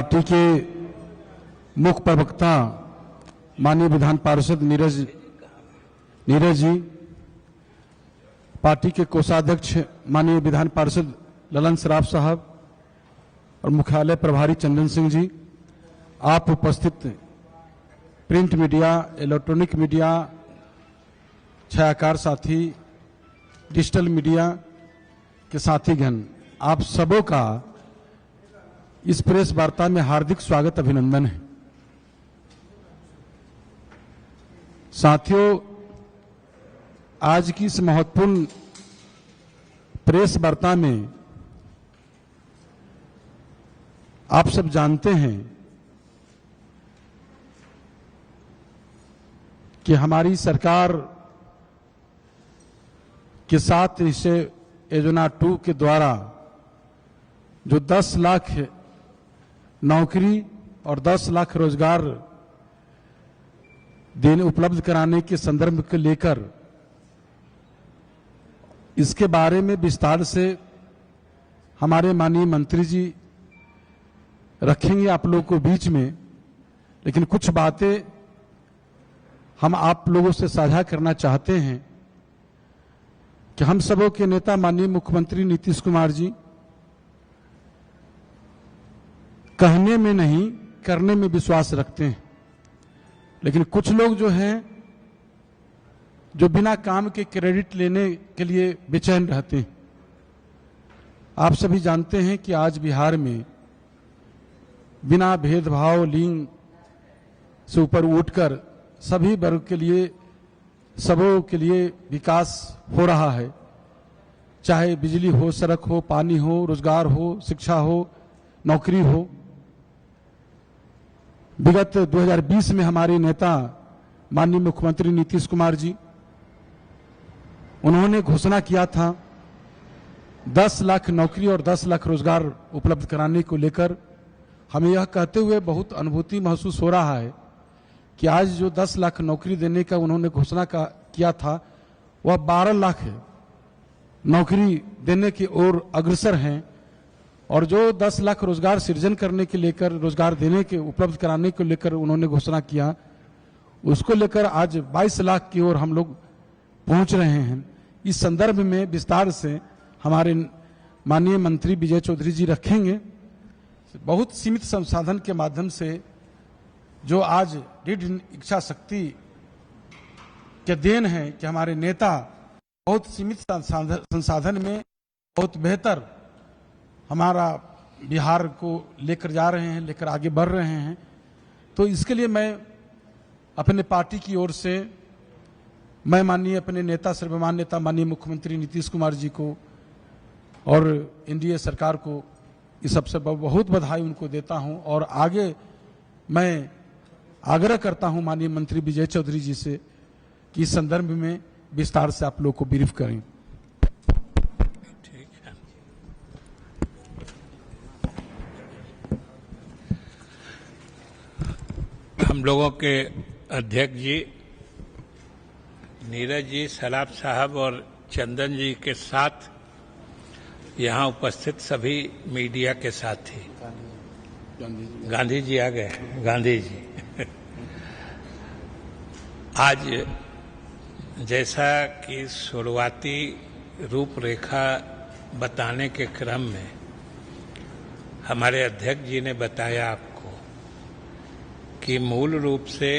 Party के मुख्य प्रवक्ता माननीय विधान पार्षद नीरज जी, पार्टी के कोषाध्यक्ष माननीय विधान पार्षद ललन सराफ साहब और मुख्यालय प्रभारी चंदन सिंह जी, आप उपस्थित प्रिंट मीडिया, इलेक्ट्रॉनिक मीडिया, छायाकार साथी, डिजिटल मीडिया के साथीगण, आप सबों का इस प्रेस वार्ता में हार्दिक स्वागत, अभिनंदन है। साथियों, आज की इस महत्वपूर्ण प्रेस वार्ता में आप सब जानते हैं कि हमारी सरकार के साथ इसे योजना 2 के द्वारा जो 10 लाख नौकरी और 10 लाख रोजगार देने उपलब्ध कराने के संदर्भ को लेकर इसके बारे में विस्तार से हमारे माननीय मंत्री जी रखेंगे आप लोगों को बीच में, लेकिन कुछ बातें हम आप लोगों से साझा करना चाहते हैं कि हम सबों के नेता माननीय मुख्यमंत्री नीतीश कुमार जी कहने में नहीं करने में विश्वास रखते हैं, लेकिन कुछ लोग जो हैं जो बिना काम के क्रेडिट लेने के लिए बेचैन रहते हैं। आप सभी जानते हैं कि आज बिहार में बिना भेदभाव लिंग से ऊपर उठकर सभी वर्ग के लिए, सबों के लिए विकास हो रहा है, चाहे बिजली हो, सड़क हो, पानी हो, रोजगार हो, शिक्षा हो, नौकरी हो। विगत 2020 में हमारे नेता माननीय मुख्यमंत्री नीतीश कुमार जी, उन्होंने घोषणा किया था 10 लाख नौकरी और 10 लाख रोजगार उपलब्ध कराने को लेकर। हमें यह कहते हुए बहुत अनुभूति महसूस हो रहा है कि आज जो 10 लाख नौकरी देने का उन्होंने घोषणा किया था, वह 12 लाख नौकरी देने की ओर अग्रसर हैं, और जो 10 लाख रोजगार सृजन करने के लेकर, रोजगार देने के उपलब्ध कराने को लेकर उन्होंने घोषणा किया, उसको लेकर आज 22 लाख की ओर हम लोग पहुंच रहे हैं। इस संदर्भ में विस्तार से हमारे माननीय मंत्री विजय चौधरी जी रखेंगे। बहुत सीमित संसाधन के माध्यम से जो आज दृढ़ इच्छा शक्ति के देन है कि हमारे नेता बहुत सीमित संसाधन में बहुत बेहतर हमारा बिहार को लेकर जा रहे हैं, लेकर आगे बढ़ रहे हैं। तो इसके लिए मैं अपने पार्टी की ओर से मैं माननीय अपने नेता, सर्वमान्य नेता माननीय मुख्यमंत्री नीतीश कुमार जी को और एनडीए सरकार को इस सबसे बहुत बधाई उनको देता हूं, और आगे मैं आग्रह करता हूं माननीय मंत्री विजय चौधरी जी से कि इस संदर्भ में विस्तार से आप लोग को ब्रीफ करें। ठीक है। हम लोगों के अध्यक्ष जी नीरज जी, सराफ साहब और चंदन जी के साथ यहाँ उपस्थित सभी मीडिया के साथी, गांधी जी आ गए, गांधी जी आज जैसा कि शुरुआती रूपरेखा बताने के क्रम में हमारे अध्यक्ष जी ने बताया आपको कि मूल रूप से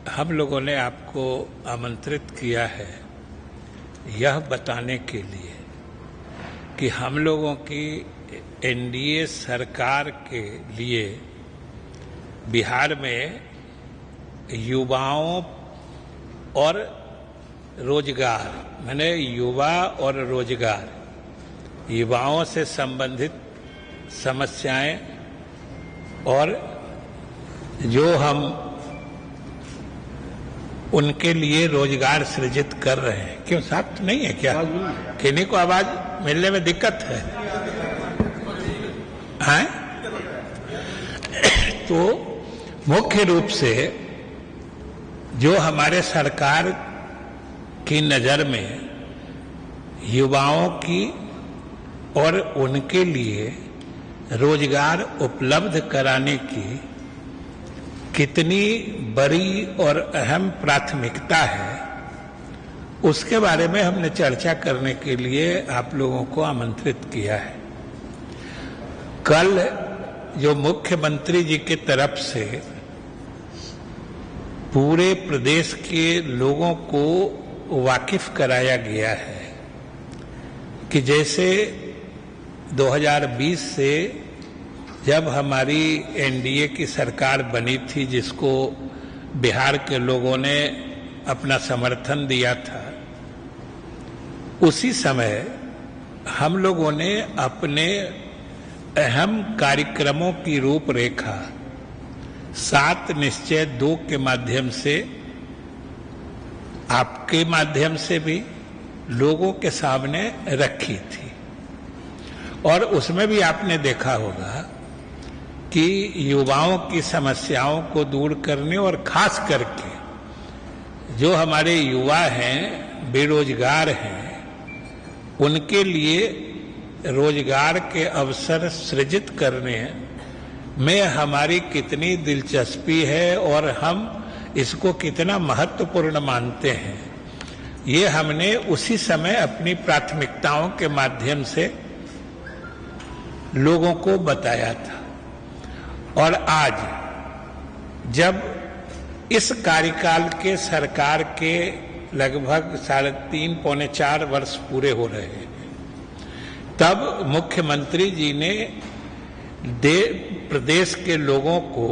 हम लोगों ने आपको आमंत्रित किया है यह बताने के लिए कि हम लोगों की एनडीए सरकार के लिए बिहार में युवाओं और रोजगार, माने युवा और रोजगार, युवाओं से संबंधित समस्याएं और जो हम उनके लिए रोजगार सृजित कर रहे हैं। क्यों, साफ नहीं है क्या? किन्हीं को आवाज मिलने में दिक्कत है? हैं? तो मुख्य रूप से जो हमारे सरकार की नजर में युवाओं की और उनके लिए रोजगार उपलब्ध कराने की कितनी बड़ी और अहम प्राथमिकता है, उसके बारे में हमने चर्चा करने के लिए आप लोगों को आमंत्रित किया है। कल जो मुख्यमंत्री जी की तरफ से पूरे प्रदेश के लोगों को वाकिफ कराया गया है कि जैसे 2020 से जब हमारी एनडीए की सरकार बनी थी, जिसको बिहार के लोगों ने अपना समर्थन दिया था, उसी समय हम लोगों ने अपने अहम कार्यक्रमों की रूपरेखा 7 निश्चय 2 के माध्यम से, आपके माध्यम से भी लोगों के सामने रखी थी। और उसमें भी आपने देखा होगा कि युवाओं की समस्याओं को दूर करने और खास करके जो हमारे युवा हैं, बेरोजगार हैं, उनके लिए रोजगार के अवसर सृजित करने में हमारी कितनी दिलचस्पी है और हम इसको कितना महत्वपूर्ण मानते हैं, ये हमने उसी समय अपनी प्राथमिकताओं के माध्यम से लोगों को बताया था। और आज जब इस कार्यकाल के सरकार के लगभग 3.5 पौने 4 वर्ष पूरे हो रहे हैं, तब मुख्यमंत्री जी ने प्रदेश के लोगों को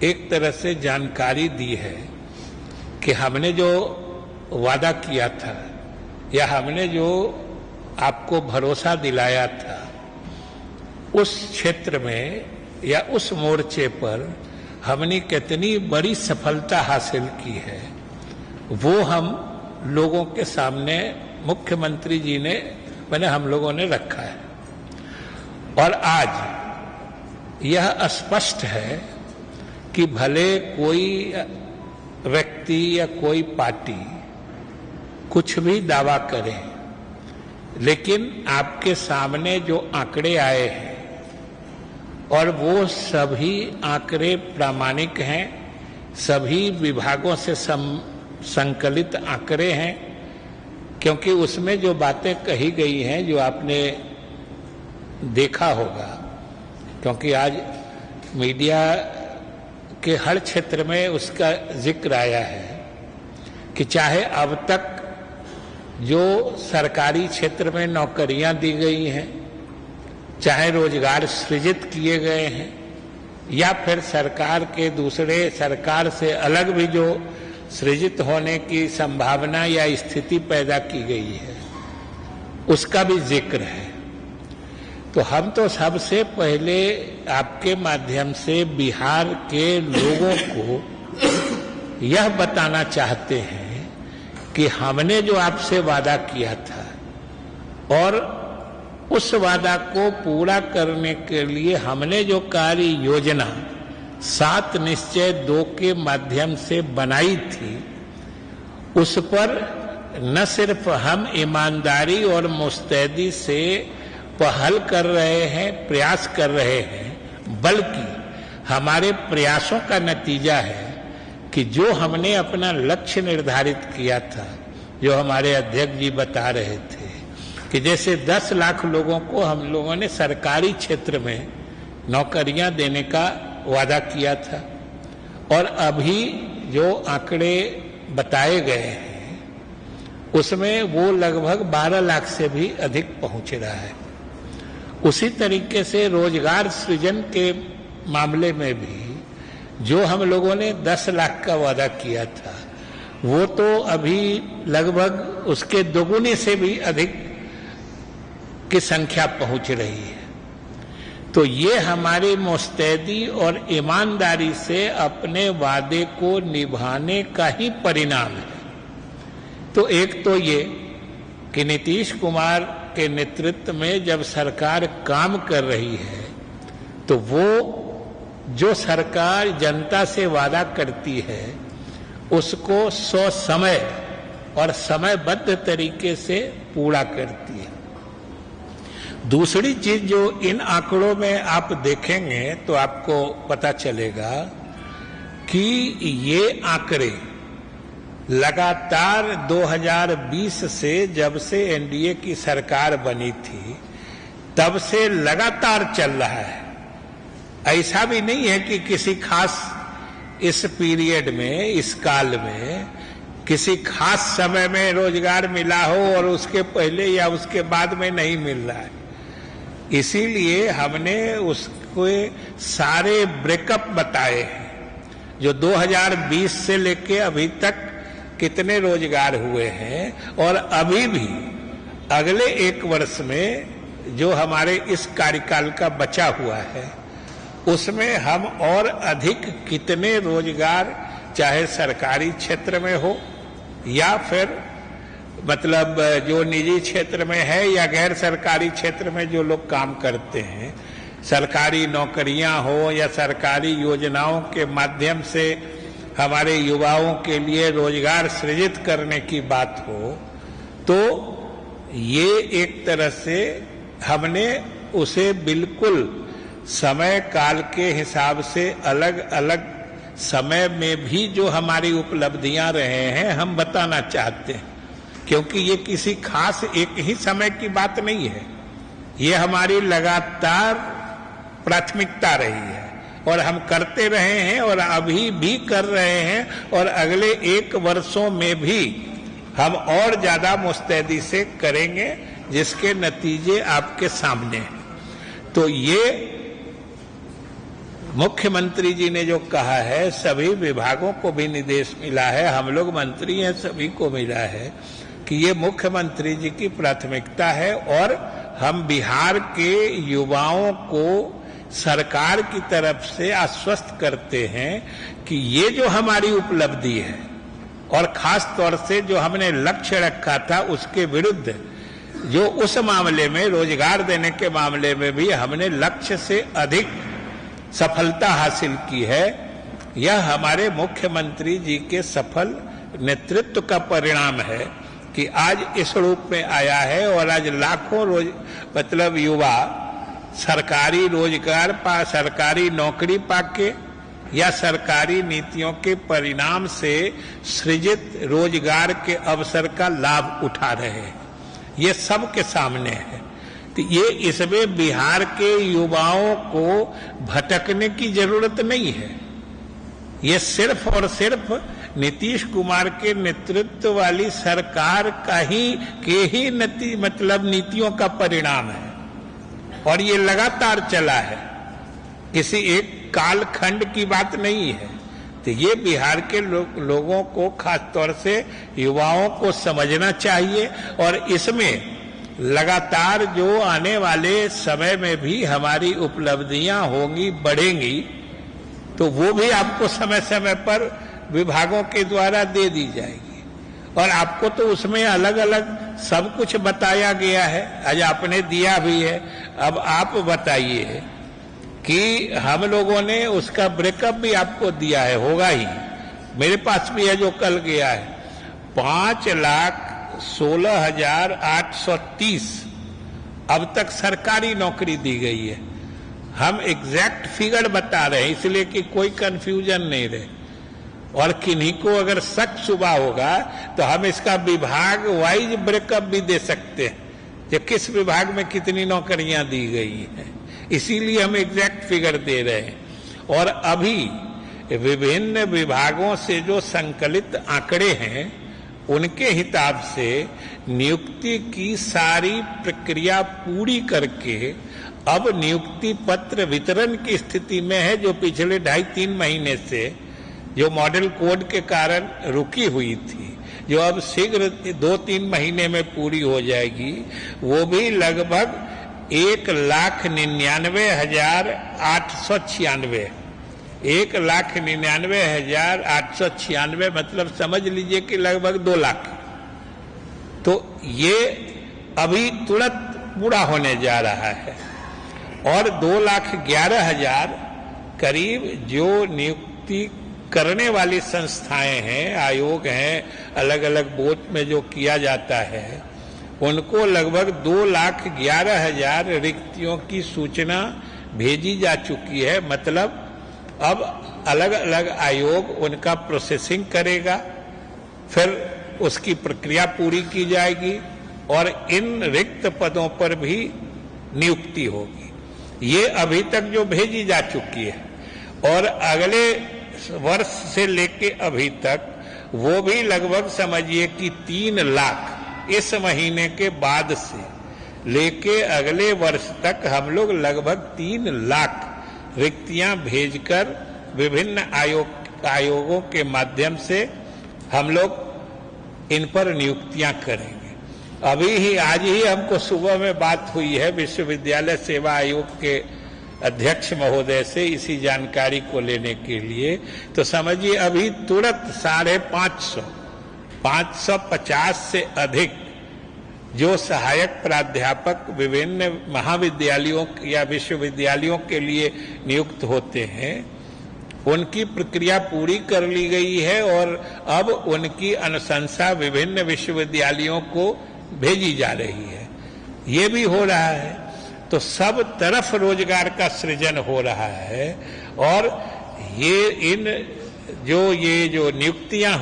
एक तरह से जानकारी दी है कि हमने जो वादा किया था या हमने जो आपको भरोसा दिलाया था, उस क्षेत्र में या उस मोर्चे पर हमने कितनी बड़ी सफलता हासिल की है, वो हम लोगों के सामने मुख्यमंत्री जी ने हम लोगों ने रखा है। और आज यह स्पष्ट है कि भले कोई व्यक्ति या कोई पार्टी कुछ भी दावा करे, लेकिन आपके सामने जो आंकड़े आए हैं और वो सभी आंकड़े प्रामाणिक हैं, सभी विभागों से संकलित आंकड़े हैं, क्योंकि उसमें जो बातें कही गई हैं, जो आपने देखा होगा, क्योंकि आज मीडिया के हर क्षेत्र में उसका जिक्र आया है कि चाहे अब तक जो सरकारी क्षेत्र में नौकरियां दी गई हैं, चाहे रोजगार सृजित किए गए हैं, या फिर सरकार के दूसरे सरकार से अलग भी जो सृजित होने की संभावना या स्थिति पैदा की गई है, उसका भी जिक्र है। तो हम तो सबसे पहले आपके माध्यम से बिहार के लोगों को यह बताना चाहते हैं कि हमने जो आपसे वादा किया था और उस वादा को पूरा करने के लिए हमने जो कार्य योजना 7 निश्चय 2 के माध्यम से बनाई थी, उस पर न सिर्फ हम ईमानदारी और मुस्तैदी से पहल कर रहे हैं, प्रयास कर रहे हैं, बल्कि हमारे प्रयासों का नतीजा है कि जो हमने अपना लक्ष्य निर्धारित किया था, जो हमारे अध्यक्ष जी बता रहे थे कि जैसे 10 लाख लोगों को हम लोगों ने सरकारी क्षेत्र में नौकरियां देने का वादा किया था, और अभी जो आंकड़े बताए गए हैं उसमें वो लगभग 12 लाख से भी अधिक पहुंच रहा है। उसी तरीके से रोजगार सृजन के मामले में भी जो हम लोगों ने 10 लाख का वादा किया था, वो तो अभी लगभग उसके दोगुने से भी अधिक की संख्या पहुंच रही है। तो ये हमारी मुस्तैदी और ईमानदारी से अपने वादे को निभाने का ही परिणाम है। तो एक तो ये कि नीतीश कुमार के नेतृत्व में जब सरकार काम कर रही है, तो वो जो सरकार जनता से वादा करती है उसको समय और समयबद्ध तरीके से पूरा करती है। दूसरी चीज जो इन आंकड़ों में आप देखेंगे तो आपको पता चलेगा कि ये आंकड़े लगातार 2020 से, जब से एनडीए की सरकार बनी थी तब से लगातार चल रहा है। ऐसा भी नहीं है कि किसी खास इस पीरियड में, इस काल में किसी खास समय में रोजगार मिला हो और उसके पहले या उसके बाद में नहीं मिल रहा है। इसीलिए हमने उसको सारे ब्रेकअप बताए हैं, जो 2020 से लेके अभी तक कितने रोजगार हुए हैं और अभी भी अगले 1 वर्ष में जो हमारे इस कार्यकाल का बचा हुआ है उसमें हम और अधिक कितने रोजगार, चाहे सरकारी क्षेत्र में हो या फिर मतलब जो निजी क्षेत्र में है या गैर सरकारी क्षेत्र में जो लोग काम करते हैं, सरकारी नौकरियां हो या सरकारी योजनाओं के माध्यम से हमारे युवाओं के लिए रोजगार सृजित करने की बात हो, तो ये एक तरह से हमने उसे बिल्कुल समय काल के हिसाब से अलग अलग समय में भी जो हमारी उपलब्धियां रहे हैं हम बताना चाहते हैं, क्योंकि ये किसी खास एक ही समय की बात नहीं है। ये हमारी लगातार प्राथमिकता रही है और हम करते रहे हैं और अभी भी कर रहे हैं और अगले 1 वर्षों में भी हम और ज्यादा मुस्तैदी से करेंगे, जिसके नतीजे आपके सामने हैं। तो ये मुख्यमंत्री जी ने जो कहा है, सभी विभागों को भी निर्देश मिला है, हम लोग मंत्री हैं सभी को मिला है कि ये मुख्यमंत्री जी की प्राथमिकता है और हम बिहार के युवाओं को सरकार की तरफ से आश्वस्त करते हैं कि ये जो हमारी उपलब्धि है और खास तौर से जो हमने लक्ष्य रखा था उसके विरुद्ध जो उस मामले में रोजगार देने के मामले में भी हमने लक्ष्य से अधिक सफलता हासिल की है, यह हमारे मुख्यमंत्री जी के सफल नेतृत्व का परिणाम है कि आज इस रूप में आया है और आज लाखों मतलब युवा सरकारी रोजगार सरकारी नौकरी पाके या सरकारी नीतियों के परिणाम से सृजित रोजगार के अवसर का लाभ उठा रहे हैं। ये सबके सामने है। तो ये इसमें बिहार के युवाओं को भटकने की जरूरत नहीं है। ये सिर्फ और सिर्फ नीतीश कुमार के नेतृत्व वाली सरकार का ही नीतियों का परिणाम है और ये लगातार चला है, किसी एक कालखंड की बात नहीं है। तो ये बिहार के लोगों को, खास तौर से युवाओं को समझना चाहिए और इसमें लगातार जो आने वाले समय में भी हमारी उपलब्धियां होंगी, बढ़ेंगी, तो वो भी आपको समय समय पर विभागों के द्वारा दे दी जाएगी और आपको तो उसमें अलग अलग सब कुछ बताया गया है, आज आपने दिया भी है। अब आप बताइए कि हम लोगों ने उसका ब्रेकअप भी आपको दिया है, होगा ही, मेरे पास भी है जो कल गया है। 5,16,830 अब तक सरकारी नौकरी दी गई है। हम एग्जैक्ट फिगर बता रहे हैं इसलिए कि कोई कंफ्यूजन नहीं रहे और किन्हीं को अगर शक शुबा होगा तो हम इसका विभाग वाइज ब्रेकअप भी दे सकते हैं कि किस विभाग में कितनी नौकरियां दी गई हैं, इसीलिए हम एग्जैक्ट फिगर दे रहे हैं। और अभी विभिन्न विभागों से जो संकलित आंकड़े हैं उनके हिसाब से नियुक्ति की सारी प्रक्रिया पूरी करके अब नियुक्ति पत्र वितरण की स्थिति में है, जो पिछले 2.5-3 महीने से जो मॉडल कोड के कारण रुकी हुई थी, जो अब शीघ्र 2-3 महीने में पूरी हो जाएगी। वो भी लगभग 1,99,896 1,99,896 मतलब समझ लीजिए कि लगभग 2 लाख। तो ये अभी तुरंत पूरा होने जा रहा है और 2,11,000 करीब जो नियुक्ति करने वाली संस्थाएं हैं, आयोग हैं, अलग अलग बोर्ड में जो किया जाता है, उनको लगभग 2,11,000 रिक्तियों की सूचना भेजी जा चुकी है। मतलब अब अलग अलग आयोग उनका प्रोसेसिंग करेगा, फिर उसकी प्रक्रिया पूरी की जाएगी और इन रिक्त पदों पर भी नियुक्ति होगी। ये अभी तक जो भेजी जा चुकी है और अगले वर्ष से लेके अभी तक वो भी लगभग समझिए कि 3 लाख इस महीने के बाद से लेके अगले वर्ष तक हम लोग लगभग 3 लाख रिक्तियां भेजकर विभिन्न आयोगों के माध्यम से हम लोग इन पर नियुक्तियां करेंगे। अभी ही आज ही हमको सुबह में बात हुई है विश्वविद्यालय सेवा आयोग के अध्यक्ष महोदय से इसी जानकारी को लेने के लिए। तो समझिए अभी तुरंत 550 से अधिक जो सहायक प्राध्यापक विभिन्न महाविद्यालयों या विश्वविद्यालयों के लिए नियुक्त होते हैं, उनकी प्रक्रिया पूरी कर ली गई है और अब उनकी अनुशंसा विभिन्न विश्वविद्यालयों को भेजी जा रही है। ये भी हो रहा है, तो सब तरफ रोजगार का सृजन हो रहा है। और ये जो नियुक्तियां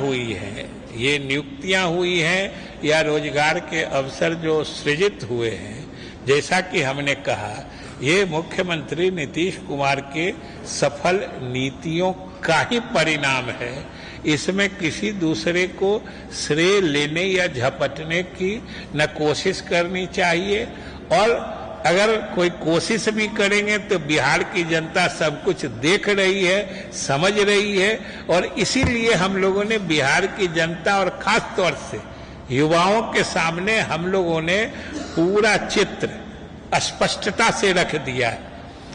हुई हैं या रोजगार के अवसर जो सृजित हुए हैं, जैसा कि हमने कहा, ये मुख्यमंत्री नीतीश कुमार के सफल नीतियों का ही परिणाम है। इसमें किसी दूसरे को श्रेय लेने या झपटने की न कोशिश करनी चाहिए, और अगर कोई कोशिश भी करेंगे तो बिहार की जनता सब कुछ देख रही है, समझ रही है। और इसीलिए हम लोगों ने बिहार की जनता और खास तौर से युवाओं के सामने हम लोगों ने पूरा चित्र स्पष्टता से रख दिया है।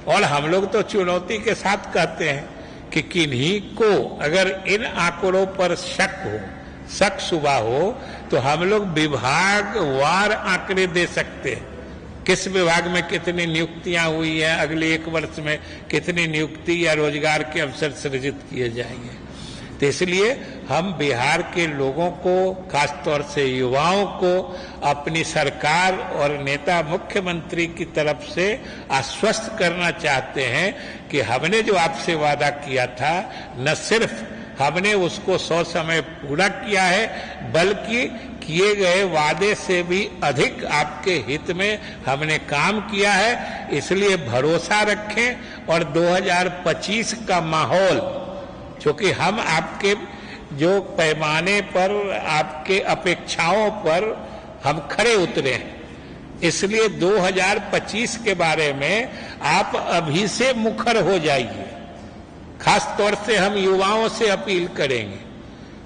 और हम लोग तो चुनौती के साथ कहते हैं कि किन्हीं को अगर इन आंकड़ों पर शक शुबा हो तो हम लोग विभागवार आंकड़े दे सकते हैं। किस विभाग में कितनी नियुक्तियां हुई हैं, अगले 1 वर्ष में कितनी नियुक्ति या रोजगार के अवसर सृजित किए जाएंगे। तो इसलिए हम बिहार के लोगों को, खासतौर से युवाओं को, अपनी सरकार और नेता मुख्यमंत्री की तरफ से आश्वस्त करना चाहते हैं कि हमने जो आपसे वादा किया था, न सिर्फ हमने उसको 100 समय पूरा किया है, बल्कि किए गए वादे से भी अधिक आपके हित में हमने काम किया है। इसलिए भरोसा रखें और 2025 का माहौल, क्योंकि हम आपके जो पैमाने पर, आपके अपेक्षाओं पर हम खरे उतरे हैं, इसलिए 2025 के बारे में आप अभी से मुखर हो जाइए। खास तौर से हम युवाओं से अपील करेंगे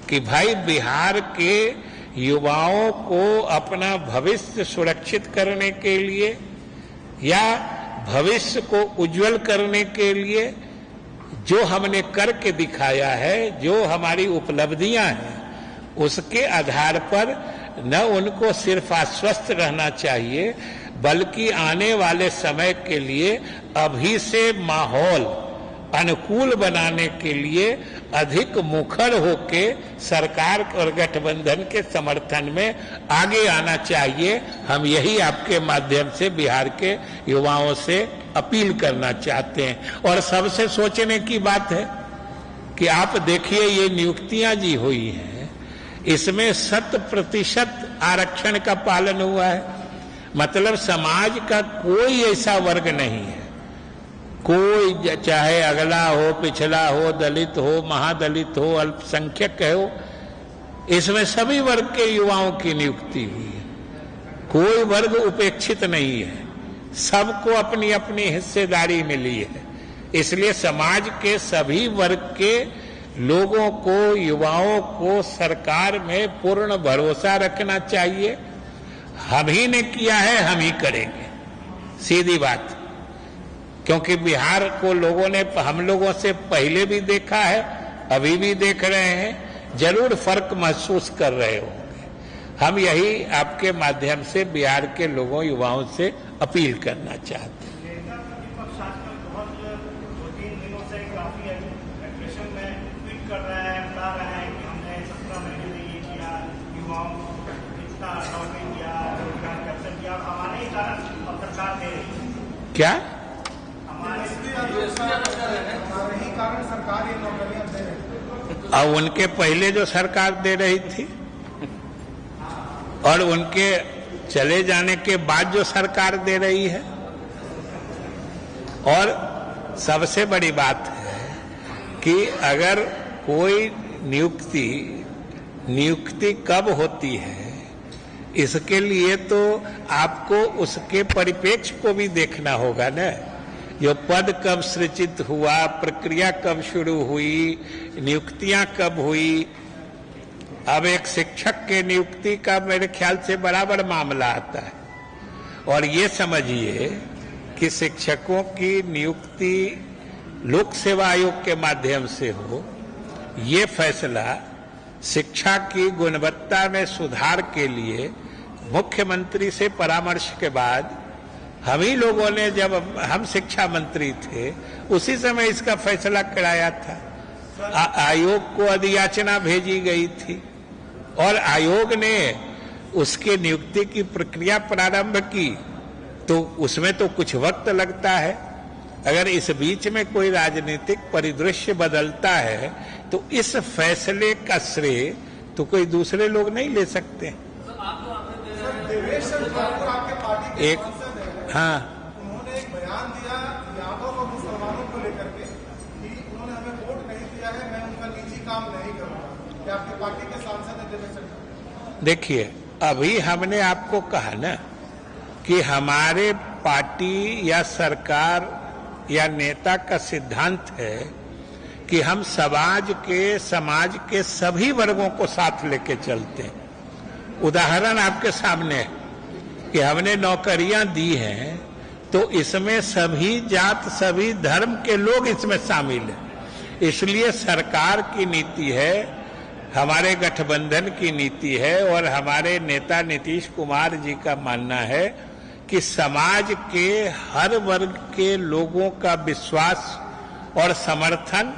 कि भाई बिहार के युवाओं को अपना भविष्य सुरक्षित करने के लिए या भविष्य को उज्जवल करने के लिए जो हमने करके दिखाया है, जो हमारी उपलब्धियां हैं, उसके आधार पर न उनको सिर्फ आश्वस्त रहना चाहिए, बल्कि आने वाले समय के लिए अभी से माहौल अनुकूल बनाने के लिए अधिक मुखर होके सरकार और गठबंधन के समर्थन में आगे आना चाहिए। हम यही आपके माध्यम से बिहार के युवाओं से अपील करना चाहते हैं। और सबसे सोचने की बात है कि आप देखिए, ये नियुक्तियां जी हुई हैं, इसमें 100% आरक्षण का पालन हुआ है। मतलब समाज का कोई ऐसा वर्ग नहीं है, कोई चाहे अगला हो, पिछड़ा हो, दलित हो, महादलित हो, अल्पसंख्यक हो, इसमें सभी वर्ग के युवाओं की नियुक्ति हुई है। कोई वर्ग उपेक्षित नहीं है, सबको अपनी अपनी हिस्सेदारी मिली है। इसलिए समाज के सभी वर्ग के लोगों को, युवाओं को सरकार में पूर्ण भरोसा रखना चाहिए। हम ही ने किया है, हम ही करेंगे, सीधी बात। क्योंकि बिहार को लोगों ने हम लोगों से पहले भी देखा है, अभी भी देख रहे हैं, जरूर फर्क महसूस कर रहे होंगे। हम यही आपके माध्यम से बिहार के लोगों, युवाओं से अपील करना चाहते हैं। क्या और उनके पहले जो सरकार दे रही थी और उनके चले जाने के बाद जो सरकार दे रही है, और सबसे बड़ी बात है कि अगर कोई नियुक्ति कब होती है, इसके लिए तो आपको उसके परिप्रेक्ष्य को भी देखना होगा ना। जो पद कब सृजित हुआ, प्रक्रिया कब शुरू हुई, नियुक्तियां कब हुई। अब एक शिक्षक के नियुक्ति का मेरे ख्याल से बराबर मामला आता है, और ये समझिए कि शिक्षकों की नियुक्ति लोक सेवा आयोग के माध्यम से हो, ये फैसला शिक्षा की गुणवत्ता में सुधार के लिए मुख्यमंत्री से परामर्श के बाद हम ही लोगों ने, जब हम शिक्षा मंत्री थे उसी समय इसका फैसला कराया था। आयोग को अधियाचना भेजी गई थी और आयोग ने उसके नियुक्ति की प्रक्रिया प्रारंभ की, तो उसमें तो कुछ वक्त लगता है। अगर इस बीच में कोई राजनीतिक परिदृश्य बदलता है तो इस फैसले का श्रेय तो कोई दूसरे लोग नहीं ले सकते। एक हाँ, उन्होंने एक बयान दिया यादव और मुसलमानों को लेकर के कि उन्होंने हमें वोट नहीं दिया है, मैं उनका निजी काम नहीं करूंगा। क्या आपकी पार्टी के सांसद है देवेश? देखिए, अभी हमने आपको कहा ना कि हमारे पार्टी या सरकार या नेता का सिद्धांत है कि हम समाज के सभी वर्गों को साथ लेके चलते हैं। उदाहरण आपके सामने है कि हमने नौकरियां दी हैं तो इसमें सभी जात सभी धर्म के लोग इसमें शामिल हैं। इसलिए सरकार की नीति है, हमारे गठबंधन की नीति है और हमारे नेता नीतीश कुमार जी का मानना है कि समाज के हर वर्ग के लोगों का विश्वास और समर्थन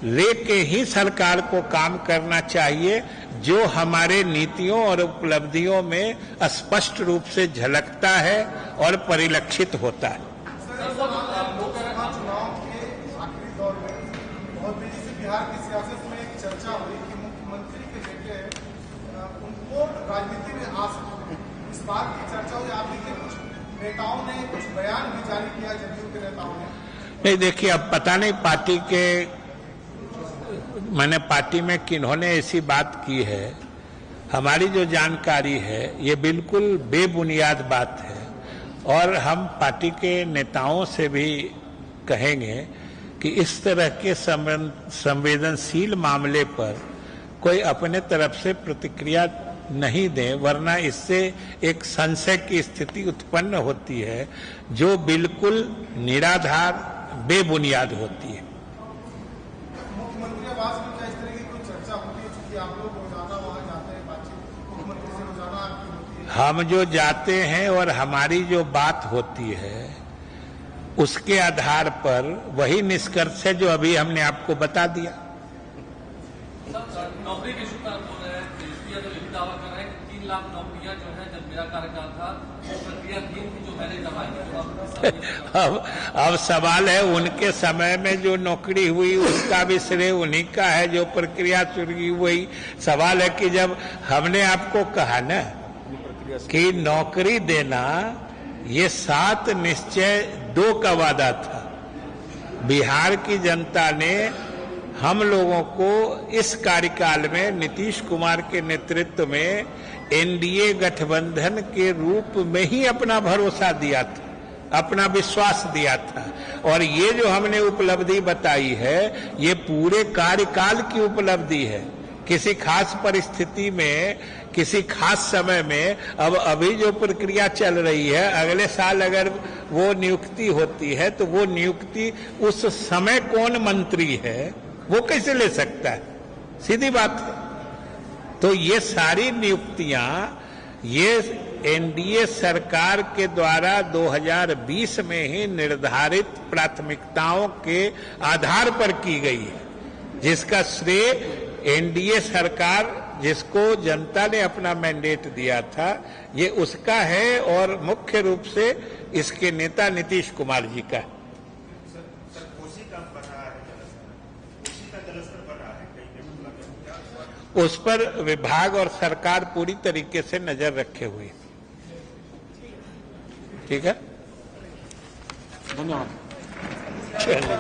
लेके ही सरकार को काम करना चाहिए, जो हमारे नीतियों और उपलब्धियों में स्पष्ट रूप से झलकता है और परिलक्षित होता है। लोकसभा चुनाव के आखिरी दौर में बहुत तेजी से बिहार की सियासत में एक चर्चा हुई कि मुख्यमंत्री के बेटे उनको राजनीति में आ सकते हैं। इस बात की चर्चा हुई। आप देखिए, कुछ नेताओं ने कुछ बयान भी जारी किया, जदयू के नेताओं ने। नहीं, देखिए, अब पता नहीं पार्टी में किन्होंने ऐसी बात की है। हमारी जो जानकारी है ये बिल्कुल बेबुनियाद बात है और हम पार्टी के नेताओं से भी कहेंगे कि इस तरह के संवेदनशील मामले पर कोई अपने तरफ से प्रतिक्रिया नहीं दें, वरना इससे एक संशय की स्थिति उत्पन्न होती है जो बिल्कुल निराधार बेबुनियाद होती है। मुख्यमंत्री आवास में क्या इस तरह की कोई चर्चा होती है? क्योंकि आप लोग रोजाना वहां जाते हैं, बातचीत मुख्यमंत्री से रोजाना आपकी होती है। हम जो जाते हैं और हमारी जो बात होती है उसके आधार पर वही निष्कर्ष है जो अभी हमने आपको बता दिया। नौकरी के इशू पर बोल रहे हैं, तेजस्वी यादव यही दावा कर रहे हैं कि 3 लाख नौकरियां जो है, जब मेरा कार्यकाल था वो प्रक्रिया 3 थी जो मैंने करवाई। अब सवाल है, उनके समय में जो नौकरी हुई उसका भी श्रेय उन्हीं का है, जो प्रक्रिया शुरू हुई। सवाल है कि जब हमने आपको कहा ना कि नौकरी देना ये 7 निश्चय 2 का वादा था, बिहार की जनता ने हम लोगों को इस कार्यकाल में नीतीश कुमार के नेतृत्व में एनडीए गठबंधन के रूप में ही अपना भरोसा दिया था, अपना विश्वास दिया था। और ये जो हमने उपलब्धि बताई है ये पूरे कार्यकाल की उपलब्धि है। किसी खास परिस्थिति में, किसी खास समय में, अब अभी जो प्रक्रिया चल रही है, अगले साल अगर वो नियुक्ति होती है तो वो नियुक्ति उस समय कौन मंत्री है वो कैसे ले सकता है? सीधी बात है। तो ये सारी नियुक्तियां ये एनडीए सरकार के द्वारा 2020 में ही निर्धारित प्राथमिकताओं के आधार पर की गई है, जिसका श्रेय एनडीए सरकार जिसको जनता ने अपना मैंडेट दिया था, ये उसका है और मुख्य रूप से इसके नेता नीतीश कुमार जी का। उस पर विभाग और सरकार पूरी तरीके से नजर रखे हुए। ठीक है, धन्यवाद। चलिए।